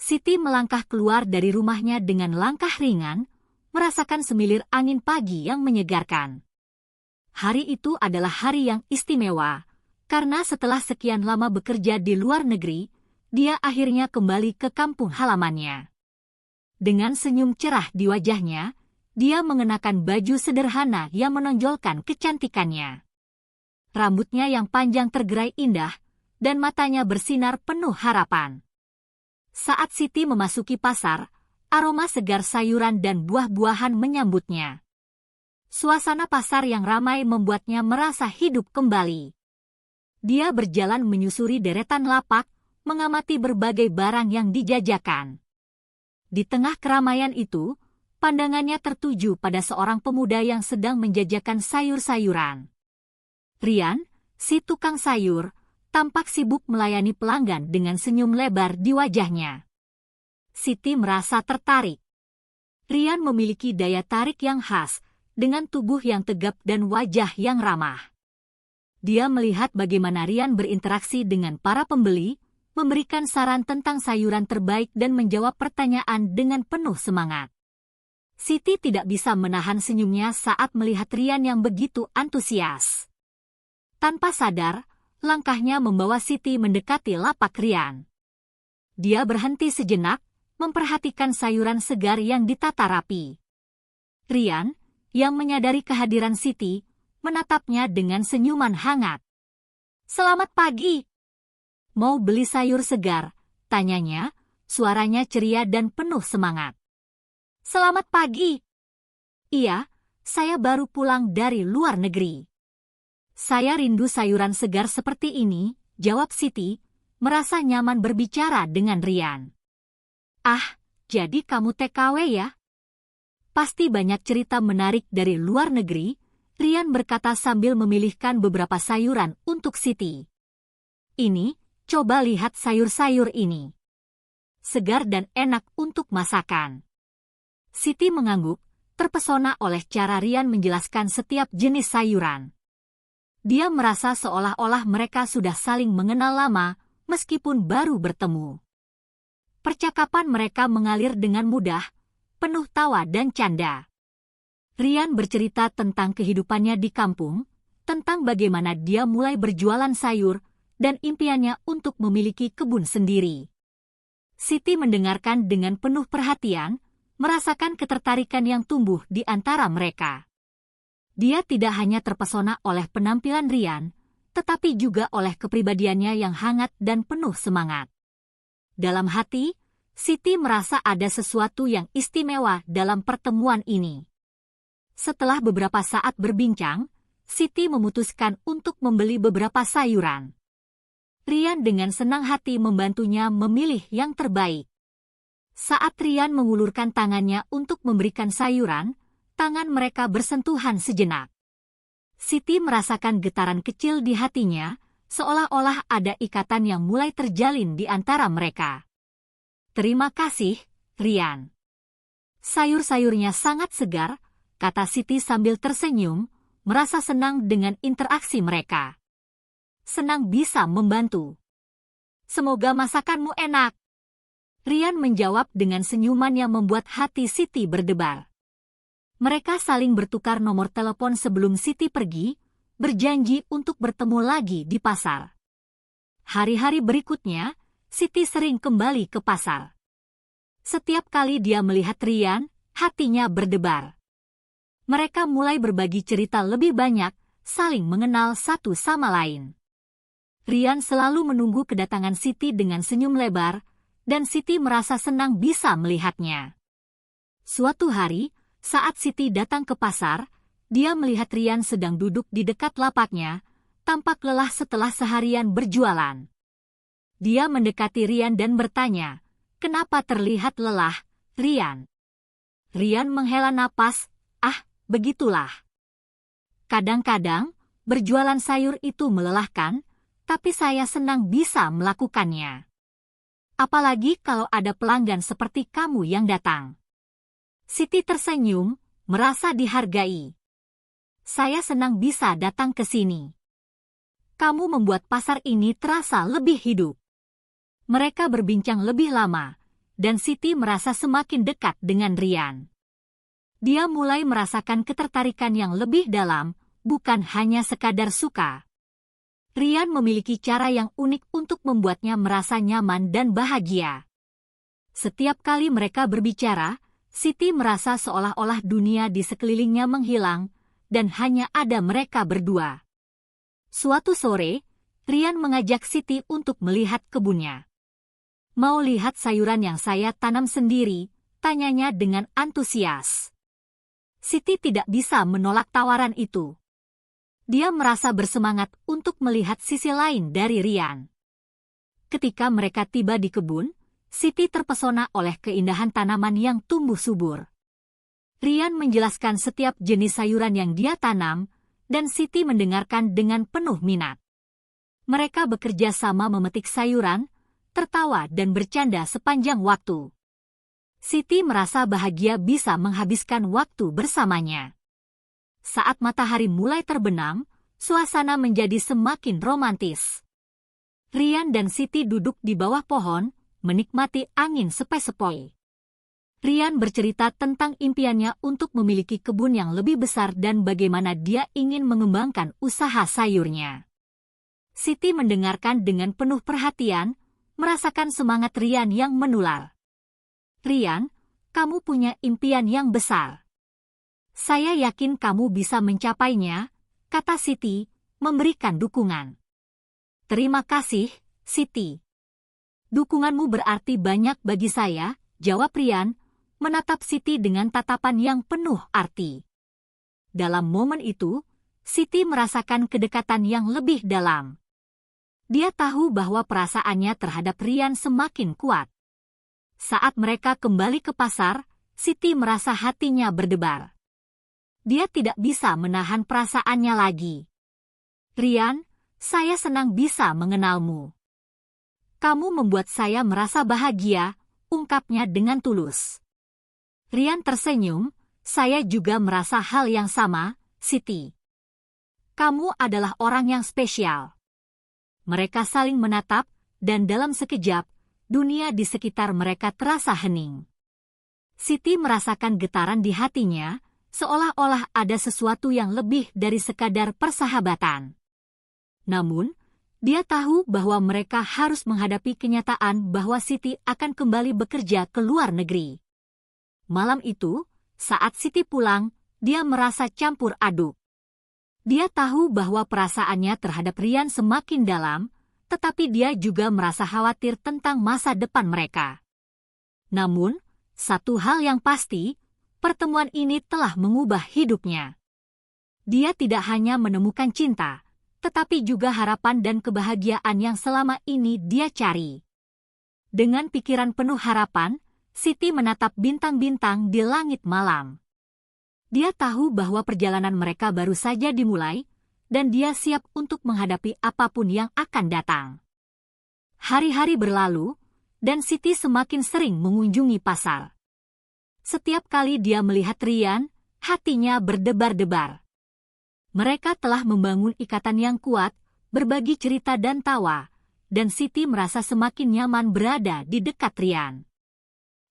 Siti melangkah keluar dari rumahnya dengan langkah ringan, merasakan semilir angin pagi yang menyegarkan. Hari itu adalah hari yang istimewa, karena setelah sekian lama bekerja di luar negeri, dia akhirnya kembali ke kampung halamannya. Dengan senyum cerah di wajahnya, dia mengenakan baju sederhana yang menonjolkan kecantikannya. Rambutnya yang panjang tergerai indah, dan matanya bersinar penuh harapan. Saat Siti memasuki pasar, aroma segar sayuran dan buah-buahan menyambutnya. Suasana pasar yang ramai membuatnya merasa hidup kembali. Dia berjalan menyusuri deretan lapak, mengamati berbagai barang yang dijajakan. Di tengah keramaian itu, pandangannya tertuju pada seorang pemuda yang sedang menjajakan sayur-sayuran. Rian, si tukang sayur, tampak sibuk melayani pelanggan dengan senyum lebar di wajahnya. Siti merasa tertarik. Rian memiliki daya tarik yang khas, dengan tubuh yang tegap dan wajah yang ramah. Dia melihat bagaimana Rian berinteraksi dengan para pembeli, memberikan saran tentang sayuran terbaik dan menjawab pertanyaan dengan penuh semangat. Siti tidak bisa menahan senyumnya saat melihat Rian yang begitu antusias. Tanpa sadar, langkahnya membawa Siti mendekati lapak Rian. Dia berhenti sejenak, memperhatikan sayuran segar yang ditata rapi. Rian, yang menyadari kehadiran Siti, menatapnya dengan senyuman hangat. "Selamat pagi. Mau beli sayur segar?" tanyanya, suaranya ceria dan penuh semangat. "Selamat pagi." "Iya, saya baru pulang dari luar negeri. Saya rindu sayuran segar seperti ini," jawab Siti, merasa nyaman berbicara dengan Rian. "Ah, jadi kamu TKW ya? Pasti banyak cerita menarik dari luar negeri," Rian berkata sambil memilihkan beberapa sayuran untuk Siti. "Ini, coba lihat sayur-sayur ini. Segar dan enak untuk masakan." Siti mengangguk, terpesona oleh cara Rian menjelaskan setiap jenis sayuran. Dia merasa seolah-olah mereka sudah saling mengenal lama, meskipun baru bertemu. Percakapan mereka mengalir dengan mudah, penuh tawa dan canda. Rian bercerita tentang kehidupannya di kampung, tentang bagaimana dia mulai berjualan sayur, dan impiannya untuk memiliki kebun sendiri. Siti mendengarkan dengan penuh perhatian, merasakan ketertarikan yang tumbuh di antara mereka. Dia tidak hanya terpesona oleh penampilan Rian, tetapi juga oleh kepribadiannya yang hangat dan penuh semangat. Dalam hati, Siti merasa ada sesuatu yang istimewa dalam pertemuan ini. Setelah beberapa saat berbincang, Siti memutuskan untuk membeli beberapa sayuran. Rian dengan senang hati membantunya memilih yang terbaik. Saat Rian mengulurkan tangannya untuk memberikan sayuran, tangan mereka bersentuhan sejenak. Siti merasakan getaran kecil di hatinya, seolah-olah ada ikatan yang mulai terjalin di antara mereka. "Terima kasih, Rian. Sayur-sayurnya sangat segar," kata Siti sambil tersenyum, merasa senang dengan interaksi mereka. "Senang bisa membantu. Semoga masakanmu enak." Rian menjawab dengan senyuman yang membuat hati Siti berdebar. Mereka saling bertukar nomor telepon sebelum Siti pergi, berjanji untuk bertemu lagi di pasar. Hari-hari berikutnya, Siti sering kembali ke pasar. Setiap kali dia melihat Rian, hatinya berdebar. Mereka mulai berbagi cerita lebih banyak, saling mengenal satu sama lain. Rian selalu menunggu kedatangan Siti dengan senyum lebar, dan Siti merasa senang bisa melihatnya. Suatu hari, saat Siti datang ke pasar, dia melihat Rian sedang duduk di dekat lapaknya, tampak lelah setelah seharian berjualan. Dia mendekati Rian dan bertanya, "Kenapa terlihat lelah, Rian?" Rian menghela napas, "Ah, begitulah. Kadang-kadang, berjualan sayur itu melelahkan, tapi saya senang bisa melakukannya. Apalagi kalau ada pelanggan seperti kamu yang datang." Siti tersenyum, merasa dihargai. "Saya senang bisa datang ke sini. Kamu membuat pasar ini terasa lebih hidup." Mereka berbincang lebih lama, dan Siti merasa semakin dekat dengan Rian. Dia mulai merasakan ketertarikan yang lebih dalam, bukan hanya sekadar suka. Rian memiliki cara yang unik untuk membuatnya merasa nyaman dan bahagia. Setiap kali mereka berbicara, Siti merasa seolah-olah dunia di sekelilingnya menghilang, dan hanya ada mereka berdua. Suatu sore, Rian mengajak Siti untuk melihat kebunnya. "Mau lihat sayuran yang saya tanam sendiri?" tanyanya dengan antusias. Siti tidak bisa menolak tawaran itu. Dia merasa bersemangat untuk melihat sisi lain dari Rian. Ketika mereka tiba di kebun, Siti terpesona oleh keindahan tanaman yang tumbuh subur. Rian menjelaskan setiap jenis sayuran yang dia tanam, dan Siti mendengarkan dengan penuh minat. Mereka bekerja sama memetik sayuran, tertawa dan bercanda sepanjang waktu. Siti merasa bahagia bisa menghabiskan waktu bersamanya. Saat matahari mulai terbenam, suasana menjadi semakin romantis. Rian dan Siti duduk di bawah pohon, menikmati angin sepoi-sepoi. Rian bercerita tentang impiannya untuk memiliki kebun yang lebih besar dan bagaimana dia ingin mengembangkan usaha sayurnya. Siti mendengarkan dengan penuh perhatian, merasakan semangat Rian yang menular. "Rian, kamu punya impian yang besar. Saya yakin kamu bisa mencapainya," kata Siti, memberikan dukungan. "Terima kasih, Siti. Dukunganmu berarti banyak bagi saya," jawab Rian, menatap Siti dengan tatapan yang penuh arti. Dalam momen itu, Siti merasakan kedekatan yang lebih dalam. Dia tahu bahwa perasaannya terhadap Rian semakin kuat. Saat mereka kembali ke pasar, Siti merasa hatinya berdebar. Dia tidak bisa menahan perasaannya lagi. "Rian, saya senang bisa mengenalmu. Kamu membuat saya merasa bahagia," ungkapnya dengan tulus. Rian tersenyum, "Saya juga merasa hal yang sama, Siti. Kamu adalah orang yang spesial." Mereka saling menatap, dan dalam sekejap, dunia di sekitar mereka terasa hening. Siti merasakan getaran di hatinya, seolah-olah ada sesuatu yang lebih dari sekadar persahabatan. Namun, dia tahu bahwa mereka harus menghadapi kenyataan bahwa Siti akan kembali bekerja ke luar negeri. Malam itu, saat Siti pulang, dia merasa campur aduk. Dia tahu bahwa perasaannya terhadap Rian semakin dalam, tetapi dia juga merasa khawatir tentang masa depan mereka. Namun, satu hal yang pasti, pertemuan ini telah mengubah hidupnya. Dia tidak hanya menemukan cinta, tetapi juga harapan dan kebahagiaan yang selama ini dia cari. Dengan pikiran penuh harapan, Siti menatap bintang-bintang di langit malam. Dia tahu bahwa perjalanan mereka baru saja dimulai, dan dia siap untuk menghadapi apapun yang akan datang. Hari-hari berlalu, dan Siti semakin sering mengunjungi pasar. Setiap kali dia melihat Rian, hatinya berdebar-debar. Mereka telah membangun ikatan yang kuat, berbagi cerita dan tawa, dan Siti merasa semakin nyaman berada di dekat Rian.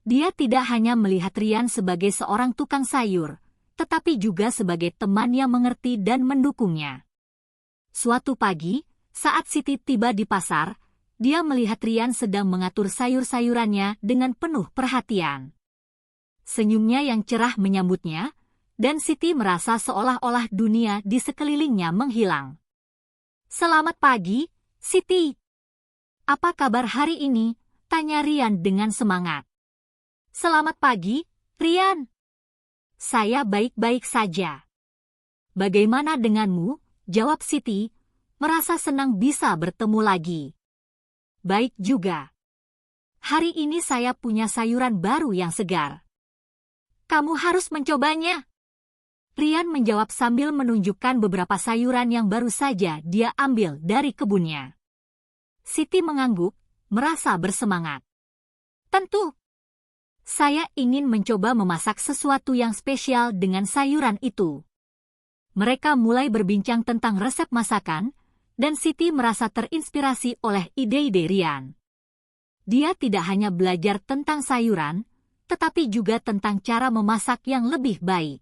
Dia tidak hanya melihat Rian sebagai seorang tukang sayur, tetapi juga sebagai teman yang mengerti dan mendukungnya. Suatu pagi, saat Siti tiba di pasar, dia melihat Rian sedang mengatur sayur-sayurannya dengan penuh perhatian. Senyumnya yang cerah menyambutnya, dan Siti merasa seolah-olah dunia di sekelilingnya menghilang. "Selamat pagi, Siti. Apa kabar hari ini?" tanya Rian dengan semangat. "Selamat pagi, Rian. Saya baik-baik saja. Bagaimana denganmu?" jawab Siti, merasa senang bisa bertemu lagi. "Baik juga. Hari ini saya punya sayuran baru yang segar. Kamu harus mencobanya." Rian menjawab sambil menunjukkan beberapa sayuran yang baru saja dia ambil dari kebunnya. Siti mengangguk, merasa bersemangat. "Tentu. Saya ingin mencoba memasak sesuatu yang spesial dengan sayuran itu." Mereka mulai berbincang tentang resep masakan, dan Siti merasa terinspirasi oleh ide-ide Rian. Dia tidak hanya belajar tentang sayuran, tetapi juga tentang cara memasak yang lebih baik.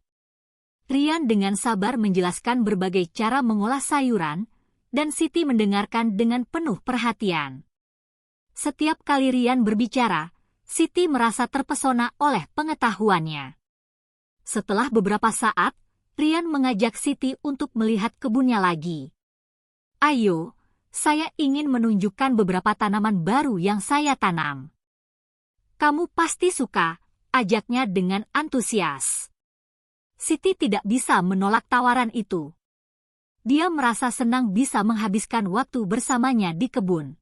Ryan dengan sabar menjelaskan berbagai cara mengolah sayuran, dan Siti mendengarkan dengan penuh perhatian. Setiap kali Ryan berbicara, Siti merasa terpesona oleh pengetahuannya. Setelah beberapa saat, Ryan mengajak Siti untuk melihat kebunnya lagi. Ayo, saya ingin menunjukkan beberapa tanaman baru yang saya tanam. Kamu pasti suka, ajaknya dengan antusias. Siti tidak bisa menolak tawaran itu. Dia merasa senang bisa menghabiskan waktu bersamanya di kebun.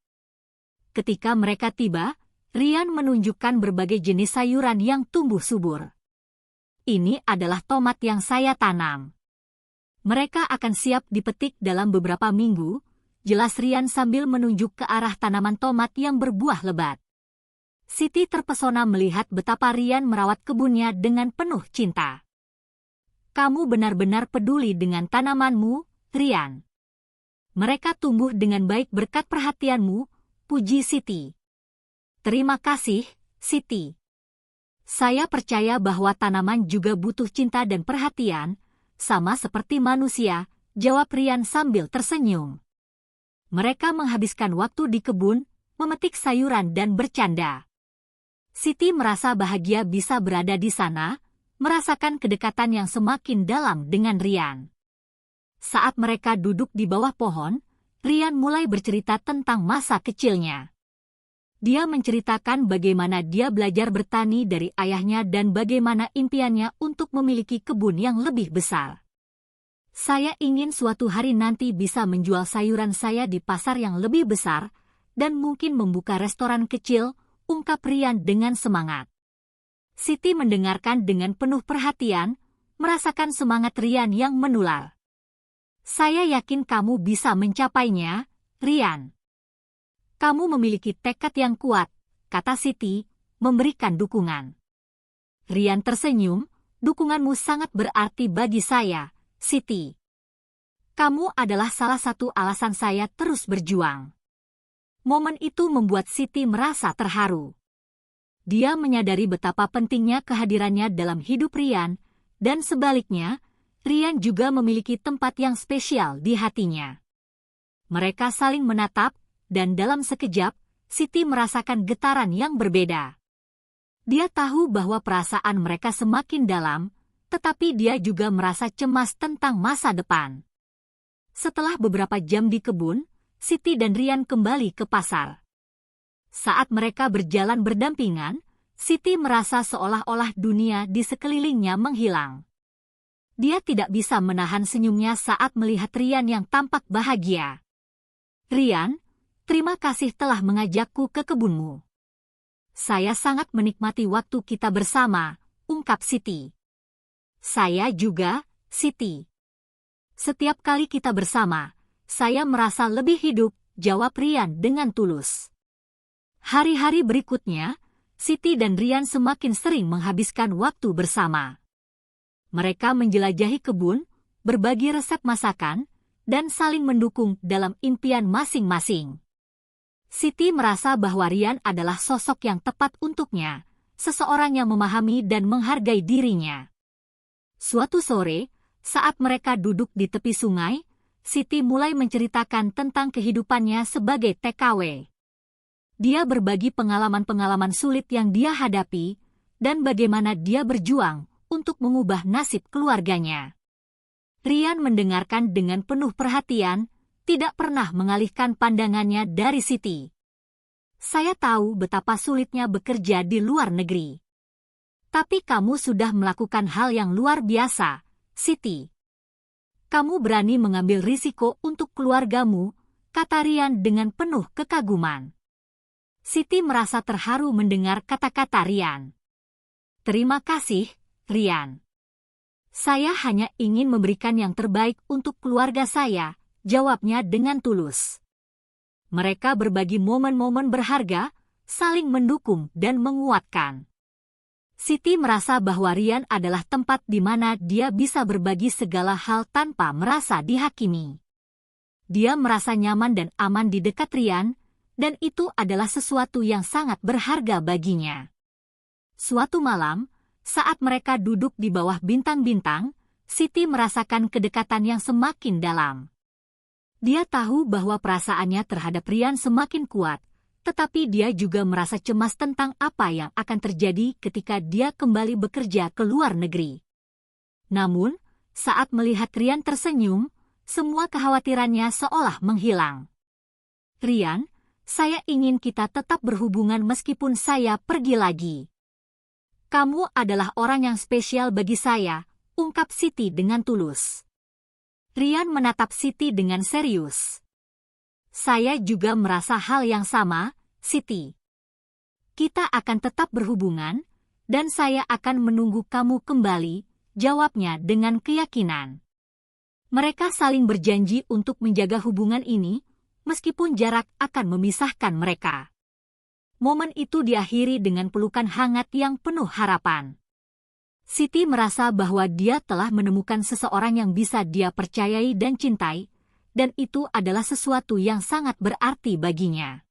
Ketika mereka tiba, Ryan menunjukkan berbagai jenis sayuran yang tumbuh subur. Ini adalah tomat yang saya tanam. Mereka akan siap dipetik dalam beberapa minggu, jelas Ryan sambil menunjuk ke arah tanaman tomat yang berbuah lebat. Siti terpesona melihat betapa Ryan merawat kebunnya dengan penuh cinta. Kamu benar-benar peduli dengan tanamanmu, Ryan. Mereka tumbuh dengan baik berkat perhatianmu, puji Siti. Terima kasih, Siti. Saya percaya bahwa tanaman juga butuh cinta dan perhatian, sama seperti manusia, jawab Ryan sambil tersenyum. Mereka menghabiskan waktu di kebun, memetik sayuran dan bercanda. Siti merasa bahagia bisa berada di sana, merasakan kedekatan yang semakin dalam dengan Ryan. Saat mereka duduk di bawah pohon, Ryan mulai bercerita tentang masa kecilnya. Dia menceritakan bagaimana dia belajar bertani dari ayahnya dan bagaimana impiannya untuk memiliki kebun yang lebih besar. Saya ingin suatu hari nanti bisa menjual sayuran saya di pasar yang lebih besar dan mungkin membuka restoran kecil, ungkap Ryan dengan semangat. Siti mendengarkan dengan penuh perhatian, merasakan semangat Ryan yang menular. Saya yakin kamu bisa mencapainya, Ryan. Kamu memiliki tekad yang kuat, kata Siti, memberikan dukungan. Ryan tersenyum, dukunganmu sangat berarti bagi saya, Siti. Kamu adalah salah satu alasan saya terus berjuang. Momen itu membuat Siti merasa terharu. Dia menyadari betapa pentingnya kehadirannya dalam hidup Ryan, dan sebaliknya, Ryan juga memiliki tempat yang spesial di hatinya. Mereka saling menatap, dan dalam sekejap, Siti merasakan getaran yang berbeda. Dia tahu bahwa perasaan mereka semakin dalam, tetapi dia juga merasa cemas tentang masa depan. Setelah beberapa jam di kebun, Siti dan Ryan kembali ke pasar. Saat mereka berjalan berdampingan, Siti merasa seolah-olah dunia di sekelilingnya menghilang. Dia tidak bisa menahan senyumnya saat melihat Ryan yang tampak bahagia. Ryan, terima kasih telah mengajakku ke kebunmu. Saya sangat menikmati waktu kita bersama, ungkap Siti. Saya juga, Siti. Setiap kali kita bersama, saya merasa lebih hidup, jawab Ryan dengan tulus. Hari-hari berikutnya, Siti dan Ryan semakin sering menghabiskan waktu bersama. Mereka menjelajahi kebun, berbagi resep masakan, dan saling mendukung dalam impian masing-masing. Siti merasa bahwa Ryan adalah sosok yang tepat untuknya, seseorang yang memahami dan menghargai dirinya. Suatu sore, saat mereka duduk di tepi sungai, Siti mulai menceritakan tentang kehidupannya sebagai TKW. Dia berbagi pengalaman-pengalaman sulit yang dia hadapi, dan bagaimana dia berjuang untuk mengubah nasib keluarganya. Ryan mendengarkan dengan penuh perhatian, tidak pernah mengalihkan pandangannya dari Siti. Saya tahu betapa sulitnya bekerja di luar negeri. Tapi kamu sudah melakukan hal yang luar biasa, Siti. Kamu berani mengambil risiko untuk keluargamu, kata Ryan dengan penuh kekaguman. Siti merasa terharu mendengar kata-kata Ryan. Terima kasih, Ryan. Saya hanya ingin memberikan yang terbaik untuk keluarga saya, jawabnya dengan tulus. Mereka berbagi momen-momen berharga, saling mendukung dan menguatkan. Siti merasa bahwa Ryan adalah tempat di mana dia bisa berbagi segala hal tanpa merasa dihakimi. Dia merasa nyaman dan aman di dekat Ryan, dan itu adalah sesuatu yang sangat berharga baginya. Suatu malam, saat mereka duduk di bawah bintang-bintang, Siti merasakan kedekatan yang semakin dalam. Dia tahu bahwa perasaannya terhadap Ryan semakin kuat, tetapi dia juga merasa cemas tentang apa yang akan terjadi ketika dia kembali bekerja ke luar negeri. Namun, saat melihat Ryan tersenyum, semua kekhawatirannya seolah menghilang. Ryan, saya ingin kita tetap berhubungan meskipun saya pergi lagi. Kamu adalah orang yang spesial bagi saya, ungkap Siti dengan tulus. Ryan menatap Siti dengan serius. Saya juga merasa hal yang sama, Siti. Kita akan tetap berhubungan, dan saya akan menunggu kamu kembali, jawabnya dengan keyakinan. Mereka saling berjanji untuk menjaga hubungan ini, meskipun jarak akan memisahkan mereka. Momen itu diakhiri dengan pelukan hangat yang penuh harapan. Siti merasa bahwa dia telah menemukan seseorang yang bisa dia percayai dan cintai, dan itu adalah sesuatu yang sangat berarti baginya.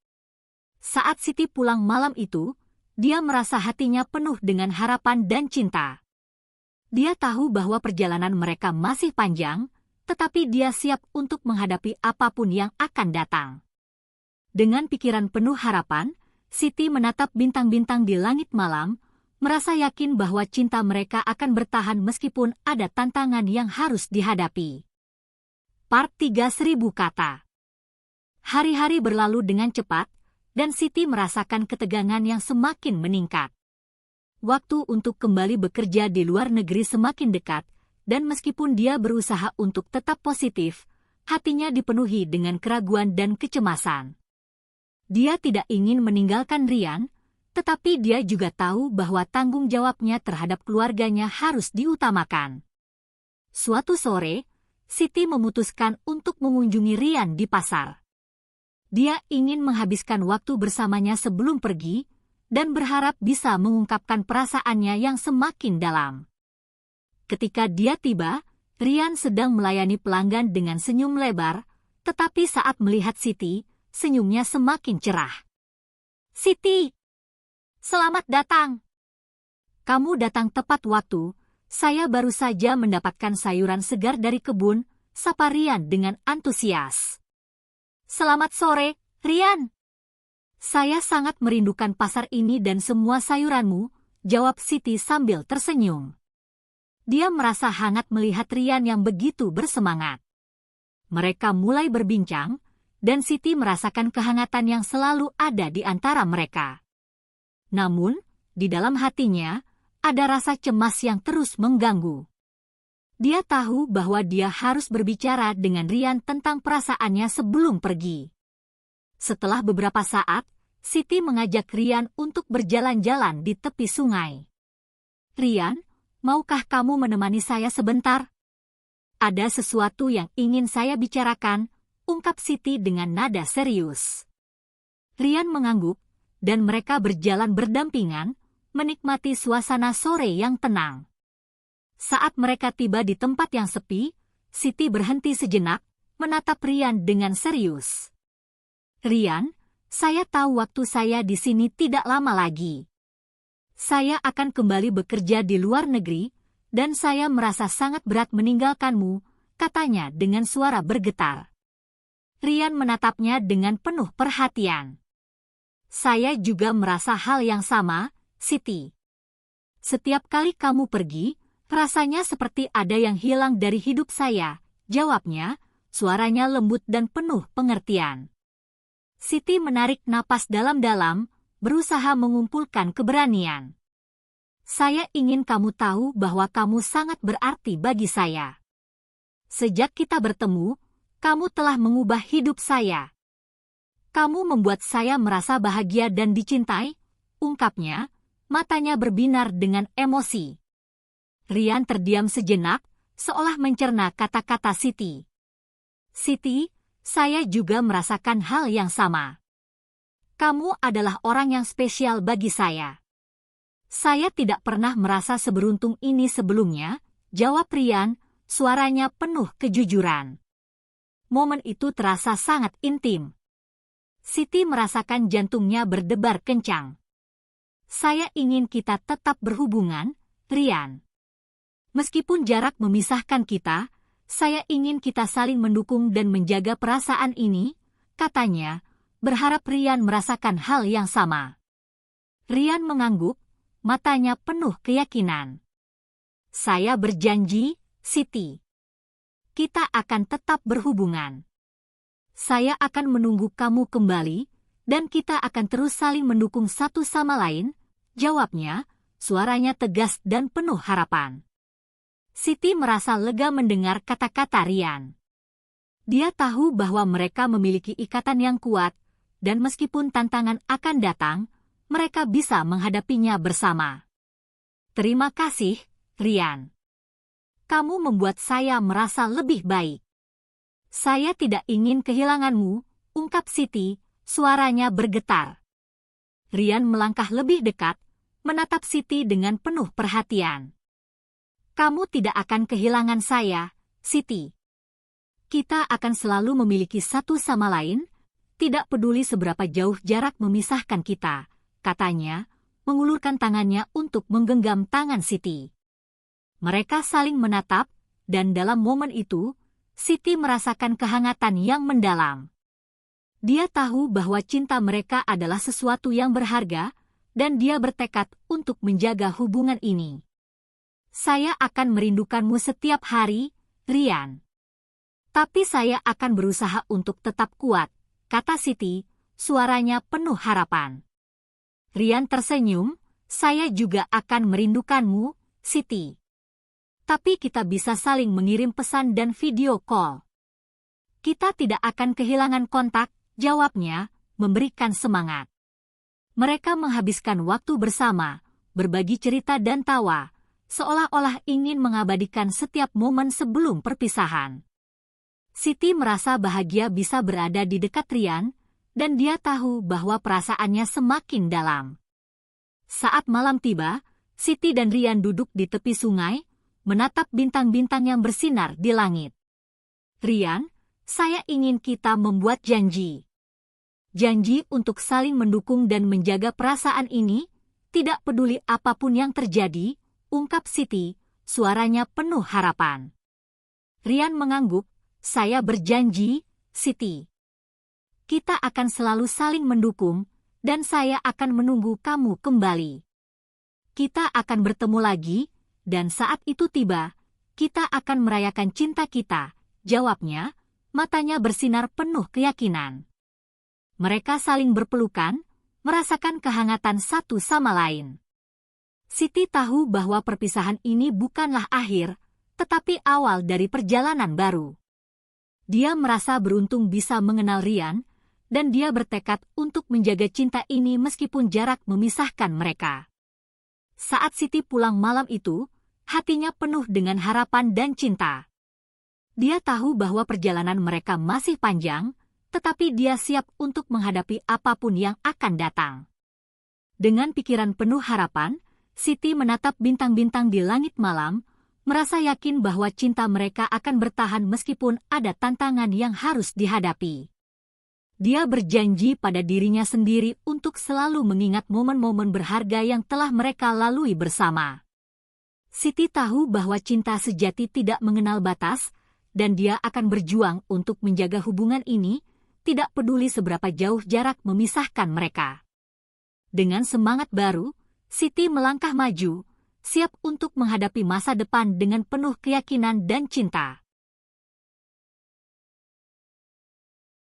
Saat Siti pulang malam itu, dia merasa hatinya penuh dengan harapan dan cinta. Dia tahu bahwa perjalanan mereka masih panjang, tetapi dia siap untuk menghadapi apapun yang akan datang. Dengan pikiran penuh harapan, Siti menatap bintang-bintang di langit malam, merasa yakin bahwa cinta mereka akan bertahan meskipun ada tantangan yang harus dihadapi. Part 3.000 kata. Hari-hari berlalu dengan cepat, dan Siti merasakan ketegangan yang semakin meningkat. Waktu untuk kembali bekerja di luar negeri semakin dekat, dan meskipun dia berusaha untuk tetap positif, hatinya dipenuhi dengan keraguan dan kecemasan. Dia tidak ingin meninggalkan Ryan, tetapi dia juga tahu bahwa tanggung jawabnya terhadap keluarganya harus diutamakan. Suatu sore, Siti memutuskan untuk mengunjungi Ryan di pasar. Dia ingin menghabiskan waktu bersamanya sebelum pergi, dan berharap bisa mengungkapkan perasaannya yang semakin dalam. Ketika dia tiba, Ryan sedang melayani pelanggan dengan senyum lebar, tetapi saat melihat Siti, senyumnya semakin cerah. Siti! Selamat datang! Kamu datang tepat waktu, saya baru saja mendapatkan sayuran segar dari kebun, sapa Ryan dengan antusias. Selamat sore, Ryan! Saya sangat merindukan pasar ini dan semua sayuranmu, jawab Siti sambil tersenyum. Dia merasa hangat melihat Ryan yang begitu bersemangat. Mereka mulai berbincang, dan Siti merasakan kehangatan yang selalu ada di antara mereka. Namun, di dalam hatinya, ada rasa cemas yang terus mengganggu. Dia tahu bahwa dia harus berbicara dengan Ryan tentang perasaannya sebelum pergi. Setelah beberapa saat, Siti mengajak Ryan untuk berjalan-jalan di tepi sungai. Ryan, maukah kamu menemani saya sebentar? Ada sesuatu yang ingin saya bicarakan, ungkap Siti dengan nada serius. Ryan mengangguk, dan mereka berjalan berdampingan, menikmati suasana sore yang tenang. Saat mereka tiba di tempat yang sepi, Siti berhenti sejenak, menatap Ryan dengan serius. Ryan, saya tahu waktu saya di sini tidak lama lagi. Saya akan kembali bekerja di luar negeri, dan saya merasa sangat berat meninggalkanmu, katanya dengan suara bergetar. Ryan menatapnya dengan penuh perhatian. Saya juga merasa hal yang sama, Siti. Setiap kali kamu pergi, rasanya seperti ada yang hilang dari hidup saya, jawabnya, suaranya lembut dan penuh pengertian. Siti menarik napas dalam-dalam, berusaha mengumpulkan keberanian. Saya ingin kamu tahu bahwa kamu sangat berarti bagi saya. Sejak kita bertemu, kamu telah mengubah hidup saya. Kamu membuat saya merasa bahagia dan dicintai, ungkapnya, matanya berbinar dengan emosi. Ryan terdiam sejenak, seolah mencerna kata-kata Siti. Siti, saya juga merasakan hal yang sama. Kamu adalah orang yang spesial bagi saya. Saya tidak pernah merasa seberuntung ini sebelumnya, jawab Ryan, suaranya penuh kejujuran. Momen itu terasa sangat intim. Siti merasakan jantungnya berdebar kencang. Saya ingin kita tetap berhubungan, Rian. Meskipun jarak memisahkan kita, saya ingin kita saling mendukung dan menjaga perasaan ini, katanya, berharap Rian merasakan hal yang sama. Rian mengangguk, matanya penuh keyakinan. Saya berjanji, Siti. Kita akan tetap berhubungan. Saya akan menunggu kamu kembali, dan kita akan terus saling mendukung satu sama lain, jawabnya, suaranya tegas dan penuh harapan. Siti merasa lega mendengar kata-kata Rian. Dia tahu bahwa mereka memiliki ikatan yang kuat, dan meskipun tantangan akan datang, mereka bisa menghadapinya bersama. Terima kasih, Rian. Kamu membuat saya merasa lebih baik. Saya tidak ingin kehilanganmu, ungkap Siti, suaranya bergetar. Rian melangkah lebih dekat, menatap Siti dengan penuh perhatian. Kamu tidak akan kehilangan saya, Siti. Kita akan selalu memiliki satu sama lain, tidak peduli seberapa jauh jarak memisahkan kita, katanya, mengulurkan tangannya untuk menggenggam tangan Siti. Mereka saling menatap, dan dalam momen itu, Siti merasakan kehangatan yang mendalam. Dia tahu bahwa cinta mereka adalah sesuatu yang berharga, dan dia bertekad untuk menjaga hubungan ini. Saya akan merindukanmu setiap hari, Rian. Tapi saya akan berusaha untuk tetap kuat, kata Siti, suaranya penuh harapan. Rian tersenyum, saya juga akan merindukanmu, Siti. Tapi kita bisa saling mengirim pesan dan video call. Kita tidak akan kehilangan kontak, jawabnya, memberikan semangat. Mereka menghabiskan waktu bersama, berbagi cerita dan tawa, seolah-olah ingin mengabadikan setiap momen sebelum perpisahan. Siti merasa bahagia bisa berada di dekat Rian, dan dia tahu bahwa perasaannya semakin dalam. Saat malam tiba, Siti dan Rian duduk di tepi sungai, menatap bintang-bintang yang bersinar di langit. Rian, saya ingin kita membuat janji. Janji untuk saling mendukung dan menjaga perasaan ini, tidak peduli apapun yang terjadi, ungkap Siti, suaranya penuh harapan. Rian mengangguk, saya berjanji, Siti. Kita akan selalu saling mendukung, dan saya akan menunggu kamu kembali. Kita akan bertemu lagi, dan saat itu tiba, kita akan merayakan cinta kita, jawabnya, matanya bersinar penuh keyakinan. Mereka saling berpelukan, merasakan kehangatan satu sama lain. Siti tahu bahwa perpisahan ini bukanlah akhir, tetapi awal dari perjalanan baru. Dia merasa beruntung bisa mengenal Rian, dan dia bertekad untuk menjaga cinta ini meskipun jarak memisahkan mereka. Saat Siti pulang malam itu, hatinya penuh dengan harapan dan cinta. Dia tahu bahwa perjalanan mereka masih panjang, tetapi dia siap untuk menghadapi apapun yang akan datang. Dengan pikiran penuh harapan, Siti menatap bintang-bintang di langit malam, merasa yakin bahwa cinta mereka akan bertahan meskipun ada tantangan yang harus dihadapi. Dia berjanji pada dirinya sendiri untuk selalu mengingat momen-momen berharga yang telah mereka lalui bersama. Siti tahu bahwa cinta sejati tidak mengenal batas, dan dia akan berjuang untuk menjaga hubungan ini, tidak peduli seberapa jauh jarak memisahkan mereka. Dengan semangat baru, Siti melangkah maju, siap untuk menghadapi masa depan dengan penuh keyakinan dan cinta.